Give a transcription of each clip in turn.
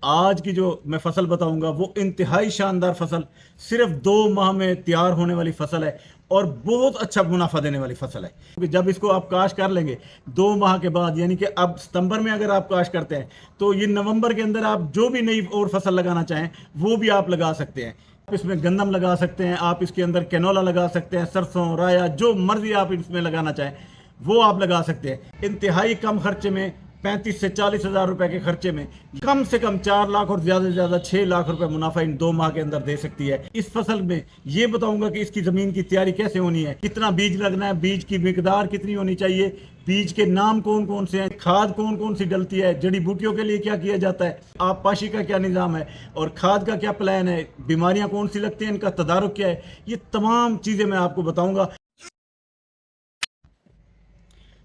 आज की जो मैं फसल बताऊंगा वो इंतहाई शानदार फसल, सिर्फ 2 माह में तैयार होने वाली फसल है और बहुत अच्छा मुनाफा देने वाली फसल है। क्योंकि जब इसको आप काश कर लेंगे 2 माह के बाद, यानी कि अब सितंबर में अगर आप काश करते हैं तो ये नवंबर के अंदर आप जो भी नई और फसल लगाना चाहें वो भी आप लगा सकते हैं। आप इसमें गंदम लगा सकते हैं, आप इसके अंदर कैनोला लगा सकते हैं, सरसों, राया, जो मर्जी आप इसमें लगाना चाहें वो आप लगा सकते हैं। इंतहाई कम खर्चे में 35 से 40 हज़ार रुपए के खर्चे में कम से कम 4 लाख और ज़्यादा से ज़्यादा 6 लाख रुपए मुनाफा इन 2 माह के अंदर दे सकती है। इस फसल में ये बताऊंगा कि इसकी ज़मीन की तैयारी कैसे होनी है, कितना बीज लगना है, बीज की मिकदार कितनी होनी चाहिए, बीज के नाम कौन कौन से हैं, खाद कौन कौन सी डलती है, जड़ी बूटियों के लिए क्या किया जाता है, आप पाशी का क्या निज़ाम है और खाद का क्या प्लान है, बीमारियाँ कौन सी लगती हैं, इनका तदारुक क्या है, ये तमाम चीज़ें मैं आपको बताऊँगा।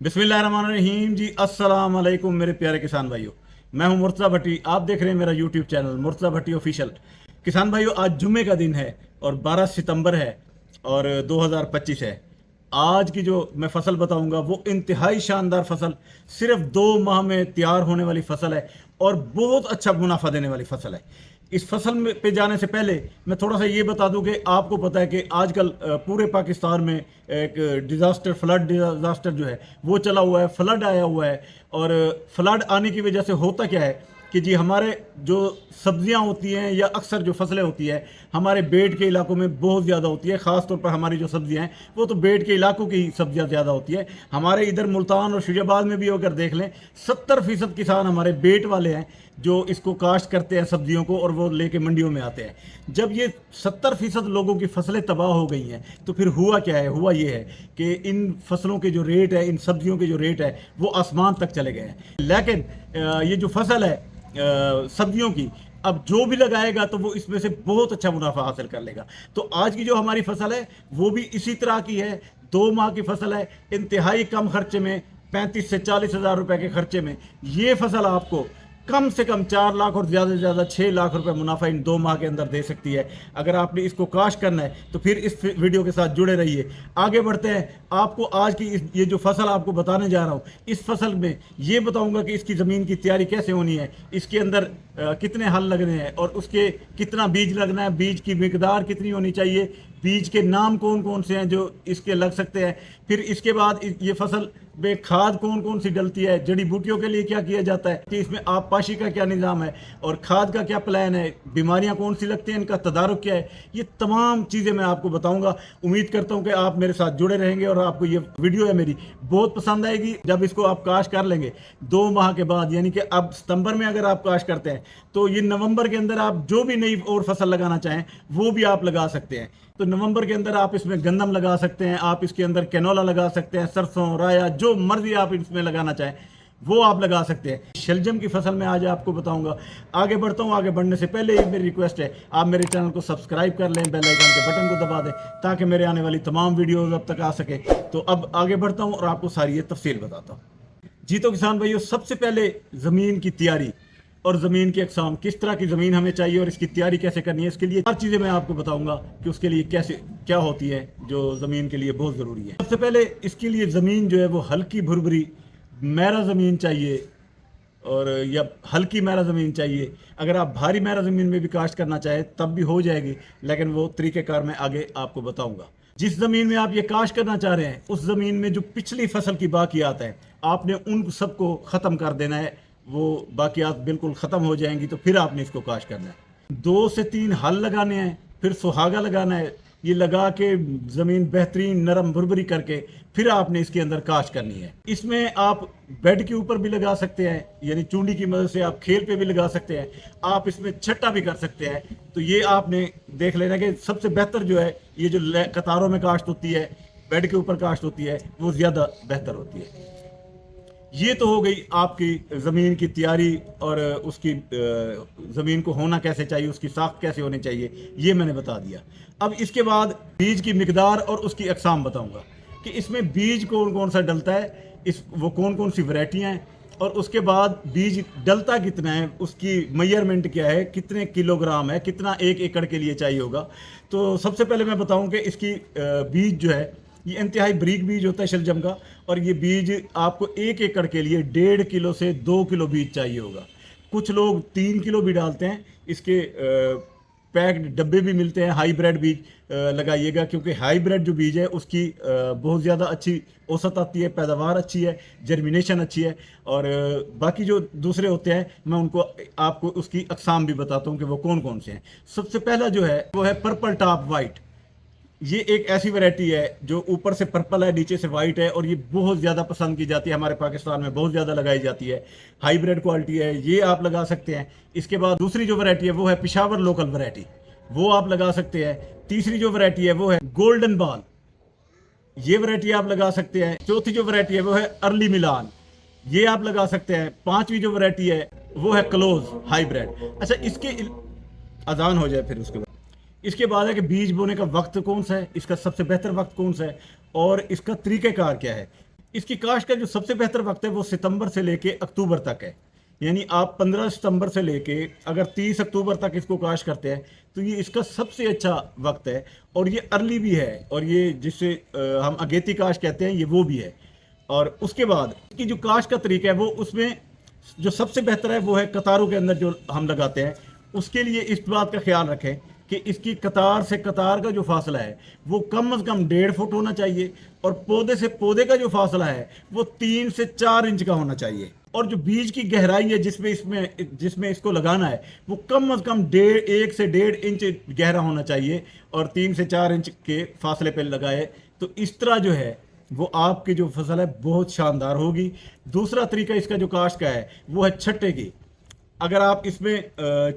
बिस्मिल्लाहिर्रहमानिर्रहीम जी, अस्सलाम वालेकुम मेरे प्यारे किसान भाइयों। मैं हूं मुर्तज़ा भट्टी, आप देख रहे हैं मेरा यूट्यूब चैनल मुर्तज़ा भट्टी ऑफिशियल। किसान भाइयों, आज जुम्मे का दिन है और 12 सितंबर है और 2025 है। आज की जो मैं फसल बताऊंगा वो इंतहाई शानदार फसल, सिर्फ 2 माह में तैयार होने वाली फसल है और बहुत अच्छा मुनाफा देने वाली फसल है। इस फसल में पे जाने से पहले मैं थोड़ा सा ये बता दूं कि आपको पता है कि आजकल पूरे पाकिस्तान में एक डिज़ास्टर, फ्लड डिज़ास्टर जो है वो चला हुआ है, फ्लड आया हुआ है। और फ्लड आने की वजह से होता क्या है कि जी हमारे जो सब्जियां होती हैं या अक्सर जो फसलें होती हैं हमारे बेड के इलाकों में बहुत ज़्यादा होती है। ख़ास तौर पर हमारी जो सब्जियां हैं वो तो बेड के इलाकों की सब्जियां ज़्यादा होती है। हमारे इधर मुल्तान और शुजाबाद में भी अगर देख लें 70% किसान हमारे बेट वाले हैं जो इसको काश्त करते हैं सब्जियों को और वो लेके मंडियों में आते हैं। जब ये 70% लोगों की फसलें तबाह हो गई हैं तो फिर हुआ क्या है, हुआ ये है कि इन फसलों के जो रेट है, इन सब्जियों के जो रेट है वो आसमान तक चले गए हैं। लेकिन ये जो फसल है सब्जियों की, अब जो भी लगाएगा तो वो इसमें से बहुत अच्छा मुनाफा हासिल कर लेगा। तो आज की जो हमारी फसल है वो भी इसी तरह की है। 2 माह की फसल है, इंतहाई कम खर्चे में 35 से 40 हज़ार रुपए के खर्चे में ये फसल आपको कम से कम 4 लाख और ज़्यादा से ज़्यादा 6 लाख रुपए मुनाफा इन 2 माह के अंदर दे सकती है। अगर आपने इसको काश करना है तो फिर इस वीडियो के साथ जुड़े रहिए। आगे बढ़ते हैं, आपको आज की ये जो फसल आपको बताने जा रहा हूँ, इस फसल में ये बताऊंगा कि इसकी ज़मीन की तैयारी कैसे होनी है, इसके अंदर कितने हल लगने हैं और उसके कितना बीज लगना है, बीज की मिकदार कितनी होनी चाहिए, बीज के नाम कौन कौन से हैं जो इसके लग सकते हैं। फिर इसके बाद ये फसल में खाद कौन कौन सी डलती है, जड़ी बूटियों के लिए क्या किया जाता है, कि इसमें आप पाशी का क्या निज़ाम है और खाद का क्या प्लान है, बीमारियां कौन सी लगती हैं, इनका तदारुक क्या है, ये तमाम चीज़ें मैं आपको बताऊंगा। उम्मीद करता हूं कि आप मेरे साथ जुड़े रहेंगे और आपको ये वीडियो है मेरी बहुत पसंद आएगी। जब इसको आप काश कर लेंगे 2 माह के बाद, यानी कि अब सितंबर में अगर आप काश करते हैं तो ये नवंबर के अंदर आप जो भी नई और फसल लगाना चाहें वो भी आप लगा सकते हैं। तो नवंबर के अंदर आप इसमें गंदम लगा सकते हैं, आप इसके अंदर कैनोला लगा सकते हैं, सरसों, राया, जो मर्जी आप इसमें लगाना चाहें वो आप लगा सकते हैं। शलजम की फसल में आज आपको बताऊंगा। आगे बढ़ता हूं, आगे बढ़ने से पहले ही मेरी रिक्वेस्ट है आप मेरे चैनल को सब्सक्राइब कर लें, बेल आइकन के बटन को दबा दें ताकि मेरे आने वाली तमाम वीडियोज़ अब तक आ सके। तो अब आगे बढ़ता हूँ और आपको सारी ये तफसील बताता हूँ। जी तो किसान भाइयों, सबसे पहले ज़मीन की तैयारी और ज़मीन की अक़साम, किस तरह की ज़मीन हमें चाहिए और इसकी तैयारी कैसे करनी है, इसके लिए 4 चीज़ें मैं आपको बताऊंगा कि उसके लिए कैसे क्या होती है जो ज़मीन के लिए बहुत ज़रूरी है। सबसे पहले इसके लिए ज़मीन जो है वो हल्की भुरभुरी मैरा ज़मीन चाहिए और या हल्की मैरा ज़मीन चाहिए। अगर आप भारी मैरा ज़मीन में भी काश्त करना चाहें तब भी हो जाएगी, लेकिन वो तरीक़ेकार मैं आगे आपको बताऊँगा। जिस ज़मीन में आप ये काश्त करना चाह रहे हैं उस ज़मीन में जो पिछली फसल की बाकियात हैं आपने उन सबको ख़त्म कर देना है। वो बाकियात बिल्कुल ख़त्म हो जाएंगी तो फिर आपने इसको काश करना है। 2 से 3 हल लगाने हैं, फिर सुहागा लगाना है। ये लगा के ज़मीन बेहतरीन नरम भुरभुरी करके फिर आपने इसके अंदर काश करनी है। इसमें आप बेड के ऊपर भी लगा सकते हैं, यानी चूंडी की मदद से आप खेल पे भी लगा सकते हैं, आप इसमें छट्टा भी कर सकते हैं। तो ये आपने देख लेना कि सबसे बेहतर जो है ये जो कतारों में काश्त होती है, बेड के ऊपर काश्त होती है, वो ज़्यादा बेहतर होती है। ये तो हो गई आपकी ज़मीन की तैयारी और उसकी ज़मीन को होना कैसे चाहिए, उसकी साख्त कैसे होनी चाहिए, ये मैंने बता दिया। अब इसके बाद बीज की मिकदार और उसकी अक़साम बताऊंगा कि इसमें बीज कौन कौन सा डलता है, वो कौन कौन सी वैरायटियाँ हैं और उसके बाद बीज डलता कितना है, उसकी मेजरमेंट क्या है, कितने किलोग्राम है, कितना 1 एकड़ के लिए चाहिए होगा। तो सबसे पहले मैं बताऊं कि इसकी बीज जो है ये इंतहाई बारीक बीज होता है शलजम का और ये बीज आपको 1 एकड़ के लिए 1.5 किलो से 2 किलो बीज चाहिए होगा। कुछ लोग 3 किलो भी डालते हैं। इसके पैक्ड डब्बे भी मिलते हैं। हाईब्रिड बीज लगाइएगा, क्योंकि हाईब्रिड जो बीज है उसकी बहुत ज़्यादा अच्छी औसत आती है, पैदावार अच्छी है, जर्मिनेशन अच्छी है। और बाकी जो दूसरे होते हैं मैं उनको आपको उसकी अकसाम भी बताता हूँ कि वो कौन कौन से हैं। सबसे पहला जो है वो है पर्पल टॉप वाइट। ये एक ऐसी वैरायटी है जो ऊपर से पर्पल है, नीचे से वाइट है, और ये बहुत ज़्यादा पसंद की जाती है, हमारे पाकिस्तान में बहुत ज़्यादा लगाई जाती है। हाईब्रिड क्वालिटी है, ये आप लगा सकते हैं। इसके बाद दूसरी जो वैरायटी है वो है पिशावर लोकल वैरायटी, वो आप लगा सकते हैं। तीसरी जो वैरायटी है वो है गोल्डन बॉल, ये वैरायटी आप लगा सकते हैं। चौथी जो वैरायटी है वो है अर्ली मिलान, ये आप लगा सकते हैं। पांचवी जो वैरायटी है वो है क्लोज हाईब्रिड। अच्छा, इसके अजान हो जाए फिर उसके बाद इसके बाद है कि बीज बोने का वक्त कौन सा है, इसका सबसे बेहतर वक्त कौन सा है, और इसका तरीक़ेकार क्या है। इसकी काश्त का जो सबसे बेहतर वक्त है वो सितंबर से लेके अक्टूबर तक है। यानी आप 15 सितंबर से लेके अगर 30 अक्टूबर तक इसको काश्त करते हैं तो ये इसका सबसे अच्छा वक्त है। और ये अर्ली भी है, और ये जिससे हम अगेती काश्त कहते हैं, ये वो भी है। और उसके बाद इसकी जो काश्त का तरीका है वो उसमें जो सबसे बेहतर है वो है कतारों के अंदर जो हम लगाते हैं। उसके लिए इस बात का ख्याल रखें कि इसकी कतार से कतार का जो फासला है वो कम से कम 1.5 फुट होना चाहिए, और पौधे से पौधे का जो फासला है वो 3 से 4 इंच का होना चाहिए। और जो बीज की गहराई है जिसमें इसको लगाना है वो कम से कम 1 से 1.5 इंच गहरा होना चाहिए, और 3 से 4 इंच के फासले पर लगाए। तो इस तरह जो है वो आपकी जो फसल है बहुत शानदार होगी। दूसरा तरीका इसका जो काश्त का है वो है छट्टे की। अगर आप इसमें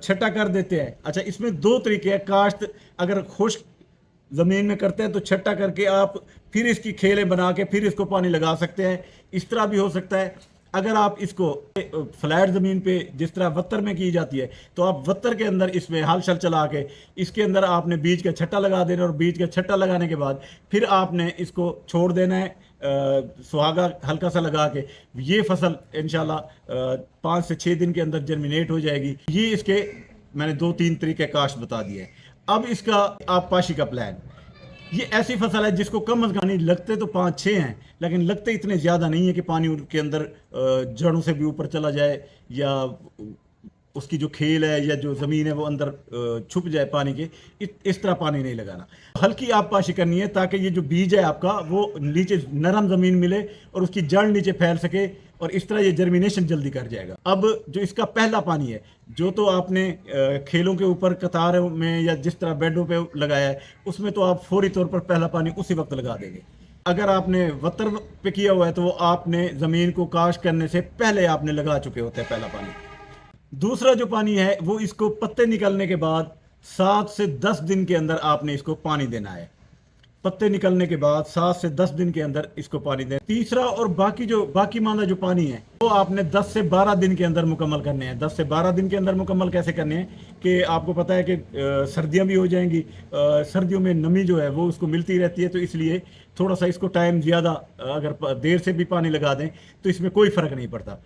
छटा कर देते हैं, अच्छा इसमें दो तरीके हैं काश्त। अगर खुश्क ज़मीन में करते हैं तो छट्टा करके आप फिर इसकी खेलें बना के फिर इसको पानी लगा सकते हैं, इस तरह भी हो सकता है। अगर आप इसको फ्लैट ज़मीन पे जिस तरह वत्तर में की जाती है तो आप वत्तर के अंदर इसमें हल शल चला के इसके अंदर आपने बीज का छट्टा लगा देना, और बीज का छट्टा लगाने के बाद फिर आपने इसको छोड़ देना है सुहागा हल्का सा लगा के। ये फसल इंशाल्लाह 5 से 6 दिन के अंदर जर्मिनेट हो जाएगी। ये इसके मैंने 2-3 तरीके काश्त बता दिए। अब इसका आप पाशी का प्लान, ये ऐसी फसल है जिसको कम अज कम लगते तो 5-6 हैं, लेकिन लगते इतने ज़्यादा नहीं है कि पानी उनके अंदर जड़ों से भी ऊपर चला जाए, या उसकी जो खेल है या जो ज़मीन है वो अंदर छुप जाए पानी के। इस तरह पानी नहीं लगाना। हल्की आप पाशी करनी है ताकि ये जो बीज है आपका वो नीचे नरम ज़मीन मिले और उसकी जड़ नीचे फैल सके, और इस तरह ये जर्मिनेशन जल्दी कर जाएगा। अब जो इसका पहला पानी है जो तो आपने खेलों के ऊपर कतार में या जिस तरह बेडों पे लगाया है उसमें तो आप फौरी तौर पर पहला पानी उसी वक्त लगा देंगे। अगर आपने वत्तर पे किया हुआ है तो वो आपने ज़मीन को काश्त करने से पहले आपने लगा चुके होते हैं पहला पानी। दूसरा जो पानी है वो इसको पत्ते निकलने के बाद 7 से 10 दिन के अंदर आपने इसको पानी देना है। पत्ते निकलने के बाद 7 से 10 दिन के अंदर इसको पानी दें। तीसरा और बाकी माना जो पानी है वो आपने 10 से 12 दिन के अंदर मुकम्मल करने हैं। 10 से 12 दिन के अंदर मुकम्मल कैसे करने हैं कि आपको पता है कि सर्दियां भी हो जाएंगी, सर्दियों में नमी जो है वो उसको मिलती रहती है, तो इसलिए थोड़ा सा इसको टाइम ज़्यादा अगर देर से भी पानी लगा दें तो इसमें कोई फ़र्क नहीं पड़ता।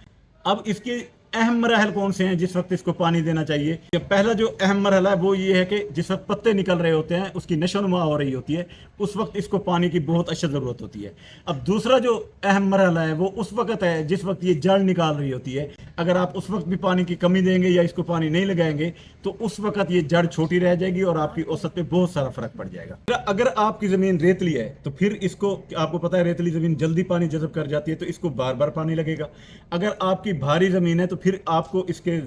अब इसके अहम मराहल कौन से हैं जिस वक्त इसको पानी देना चाहिए। पहला जो अहम मरहला है वो ये है कि जिस वक्त पत्ते निकल रहे होते हैं उसकी नशोनुमा हो रही होती है, उस वक्त इसको पानी की बहुत अच्छी ज़रूरत होती है। अब दूसरा जो अहम मरहला है वो उस वक्त है जिस वक्त ये जड़ निकाल रही होती है। अगर आप उस वक्त भी पानी की कमी देंगे या इसको पानी नहीं लगाएंगे तो उस वक्त ये जड़ छोटी रह जाएगी और आपकी औसत पे बहुत सारा फर्क पड़ जाएगा। अगर आपकी ज़मीन रेतली है तो फिर इसको, आपको पता है रेतली ज़मीन जल्दी पानी जज़ब कर जाती है तो इसको बार बार पानी लगेगा। अगर आपकी भारी ज़मीन है तो फिर आपको इसके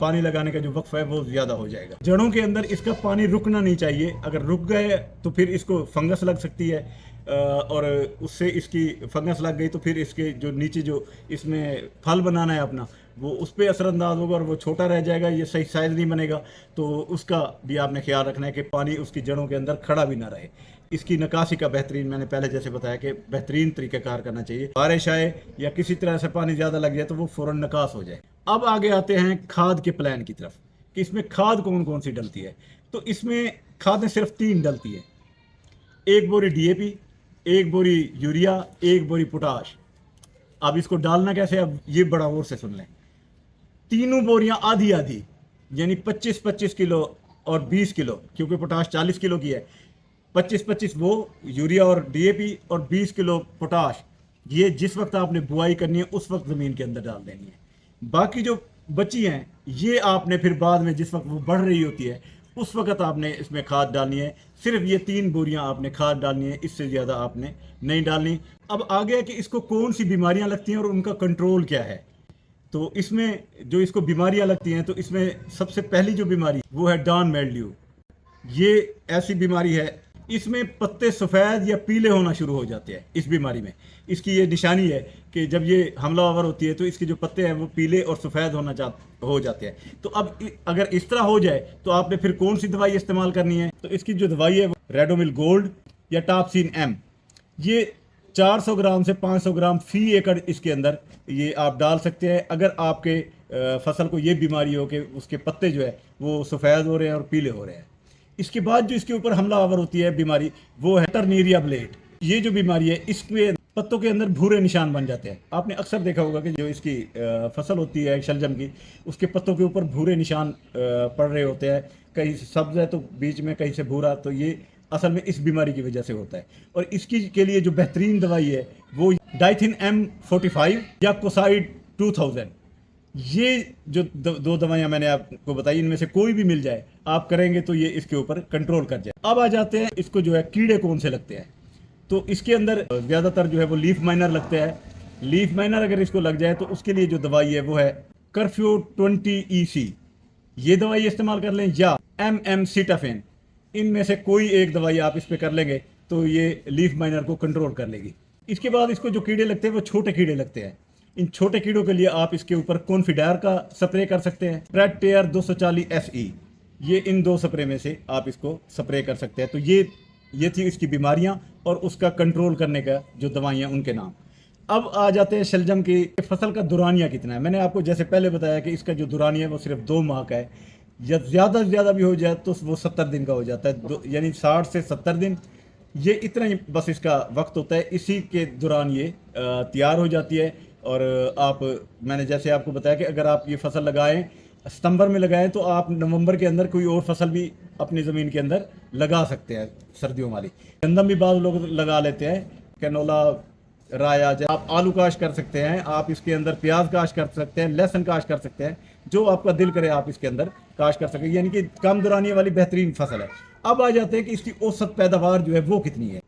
पानी लगाने का जो वक्फ है वो ज़्यादा हो जाएगा। जड़ों के अंदर इसका पानी रुकना नहीं चाहिए, अगर रुक गए तो फिर इसको फंगस लग सकती है, और उससे इसकी फंगस लग गई तो फिर इसके जो नीचे जो इसमें फल बनाना है अपना वो उस पर असरअंदाज होगा और वो छोटा रह जाएगा, ये सही साइज़ नहीं बनेगा। तो उसका भी आपने ख्याल रखना है कि पानी उसकी जड़ों के अंदर खड़ा भी ना रहे। इसकी निकासी का बेहतरीन, मैंने पहले जैसे बताया कि बेहतरीन तरीक़ाकार करना चाहिए। बारिश आए या किसी तरह से पानी ज़्यादा लग जाए तो वो फ़ौरन निकास हो जाए। अब आगे आते हैं खाद के प्लान की तरफ कि इसमें खाद कौन कौन सी डलती है। तो इसमें खादें सिर्फ 3 डलती है, 1 बोरी DAP, 1 बोरी यूरिया, 1 बोरी पोटाश। अब इसको डालना कैसे, अब ये बड़ा गौर से सुन लें। तीनों बोरियां आधी आधी, यानी 25-25 किलो और 20 किलो, क्योंकि पोटाश 40 किलो की है। 25-25 वो यूरिया और DAP और 20 किलो पोटाश, ये जिस वक्त आपने बुआई करनी है उस वक्त ज़मीन के अंदर डाल देनी है। बाकी जो बची हैं, ये आपने फिर बाद में जिस वक्त वो बढ़ रही होती है उस वक्त आपने इसमें खाद डालनी है। सिर्फ ये 3 बोरियां आपने खाद डालनी है, इससे ज़्यादा आपने नहीं डालनी। अब आ गया कि इसको कौन सी बीमारियां लगती हैं और उनका कंट्रोल क्या है। तो इसमें जो इसको बीमारियां लगती हैं, तो इसमें सबसे पहली जो बीमारी वो है डॉन मेल्ड्यू। ये ऐसी बीमारी है, इसमें पत्ते सफ़ेद या पीले होना शुरू हो जाते हैं। इस बीमारी में इसकी ये निशानी है कि जब ये हमलावर होती है तो इसके जो पत्ते हैं वो पीले और सफ़ेद हो जाते हैं। तो अब अगर इस तरह हो जाए तो आपने फिर कौन सी दवाई इस्तेमाल करनी है। तो इसकी जो दवाई है वो रेडोमिल गोल्ड या टॉपसीन एम, ये 400 ग्राम से 500 ग्राम फी एकड़ इसके अंदर ये आप डाल सकते हैं। अगर आपके फसल को ये बीमारी हो कि उसके पत्ते जो है वो सफ़ेद हो रहे हैं और पीले हो रहे हैं। इसके बाद जो इसके ऊपर हमलावर होती है बीमारी वो है टर्नेरिया ब्लेड। ये जो बीमारी है इसके पत्तों के अंदर भूरे निशान बन जाते हैं। आपने अक्सर देखा होगा कि जो इसकी फसल होती है शलजम की, उसके पत्तों के ऊपर भूरे निशान पड़ रहे होते हैं। कहीं सब्ज है तो बीच में, कहीं से भूरा, तो ये असल में इस बीमारी की वजह से होता है। और इसकी के लिए जो बेहतरीन दवाई है वो डाइथिन M45 या कोसाइड 2000, ये जो दो दवाइयाँ मैंने आपको बताई, इनमें से कोई भी मिल जाए आप करेंगे तो ये इसके ऊपर कंट्रोल कर जाए। अब आ जाते हैं इसको जो है कीड़े कौन से लगते हैं। तो इसके अंदर ज़्यादातर जो है वो लीफ माइनर लगते हैं। लीफ माइनर अगर इसको लग जाए तो उसके लिए जो दवाई है वो है कर्फ्यू 20EC, ये दवाई इस्तेमाल कर लें, या MM सीटाफेन। इनमें से कोई एक दवाई आप इस पर कर लेंगे तो ये लीफ माइनर को कंट्रोल कर लेगी। इसके बाद इसको जो कीड़े लगते हैं वो छोटे कीड़े लगते हैं। इन छोटे कीड़ों के लिए आप इसके ऊपर कॉन्फिडायर का स्प्रे कर सकते हैं, स्प्रेड टेयर 240 SE, ये इन 2 स्प्रे में से आप इसको स्प्रे कर सकते हैं। तो ये थी इसकी बीमारियां और उसका कंट्रोल करने का जो दवाइयां, उनके नाम। अब आ जाते हैं शलजम की फसल का दुरानिया कितना है। मैंने आपको जैसे पहले बताया कि इसका जो दुरानिया है वो सिर्फ 2 माह का है, या ज़्यादा से ज़्यादा भी हो जाए तो वो 70 दिन का हो जाता है, यानी 60 से 70 दिन, ये इतना ही बस इसका वक्त होता है। इसी के दौरान ये तैयार हो जाती है। और मैंने जैसे आपको बताया कि अगर आप ये फसल लगाएं, सितंबर में लगाएं, तो आप नवंबर के अंदर कोई और फसल भी अपनी ज़मीन के अंदर लगा सकते हैं सर्दियों वाली। गंदम भी बाद लोग लगा लेते हैं, कैनोला, राया, आप आलू काश कर सकते हैं, आप इसके अंदर प्याज काश कर सकते हैं, लहसुन काश कर सकते हैं, जो आपका दिल करे आप इसके अंदर काश कर सकते हैं। यानी कि कम दुरानिया वाली बेहतरीन फसल है। अब आ जाते हैं कि इसकी औसत पैदावार जो है वो कितनी है।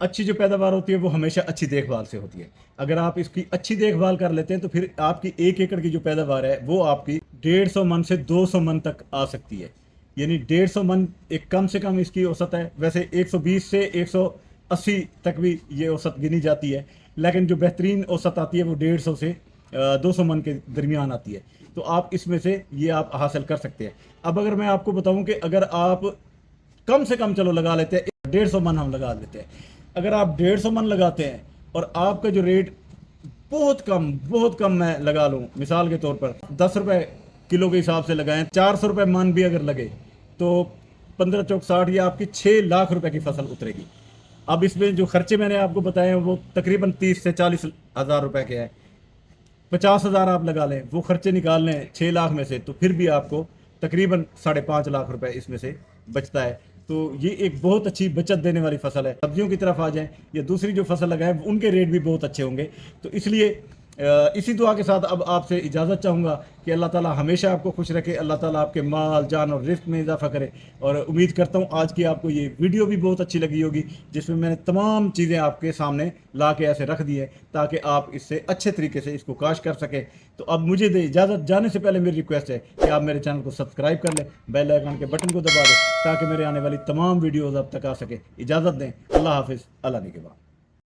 अच्छी जो पैदावार होती है वो हमेशा अच्छी देखभाल से होती है। अगर आप इसकी अच्छी देखभाल कर लेते हैं तो फिर आपकी 1 एकड़ की जो पैदावार है वो आपकी 150 मन से 200 मन तक आ सकती है। यानी 150 मन एक कम से कम इसकी औसत है। वैसे 120 से 180 तक भी ये औसत गिनी जाती है, लेकिन जो बेहतरीन औसत आती है वो 150 से 200 मन के दरमियान आती है। तो आप इसमें से ये आप हासिल कर सकते हैं। अब अगर मैं आपको बताऊं कि अगर आप कम से कम चलो लगा लेते हैं 150 मन हम लगा लेते हैं, अगर आप 150 मन लगाते हैं और आपका जो रेट बहुत कम मैं लगा लूँ, मिसाल के तौर पर 10 रुपये किलो के हिसाब से लगाएं, 400 रुपये मन भी अगर लगे तो 15 चौक 60, ये आपकी 6 लाख रुपए की फसल उतरेगी। अब इसमें जो खर्चे मैंने आपको बताए हैं वो तकरीबन 30 से 40 हज़ार रुपये के हैं। 50 हज़ार आप लगा लें, वो खर्चे निकाल लें 6 लाख में से, तो फिर भी आपको तकरीबन 5.5 लाख रुपए इसमें से बचता है। तो ये एक बहुत अच्छी बचत देने वाली फसल है। सब्जियों की तरफ आ जाएं या दूसरी जो फसल लगाएं उनके रेट भी बहुत अच्छे होंगे। तो इसलिए इसी दुआ के साथ अब आपसे इजाज़त चाहूँगा कि अल्लाह ताला हमेशा आपको खुश रखे, अल्लाह ताला आपके माल, जान और रिस्क में इजाफा करे। और उम्मीद करता हूँ आज की आपको ये वीडियो भी बहुत अच्छी लगी होगी, जिसमें मैंने तमाम चीज़ें आपके सामने ला के ऐसे रख दी है ताकि आप इससे अच्छे तरीके से इसको काश कर सकें। तो अब मुझे दे इजाज़त, जाने से पहले मेरी रिक्वेस्ट है कि आप मेरे चैनल को सब्सक्राइब कर लें, बेल आइकन के बटन को दबा दें ताकि मेरे आने वाली तमाम वीडियोज़ अब तक आ सके। इजाज़त दें, अल्लाह हाफिज़, अल्लाह निगहबान।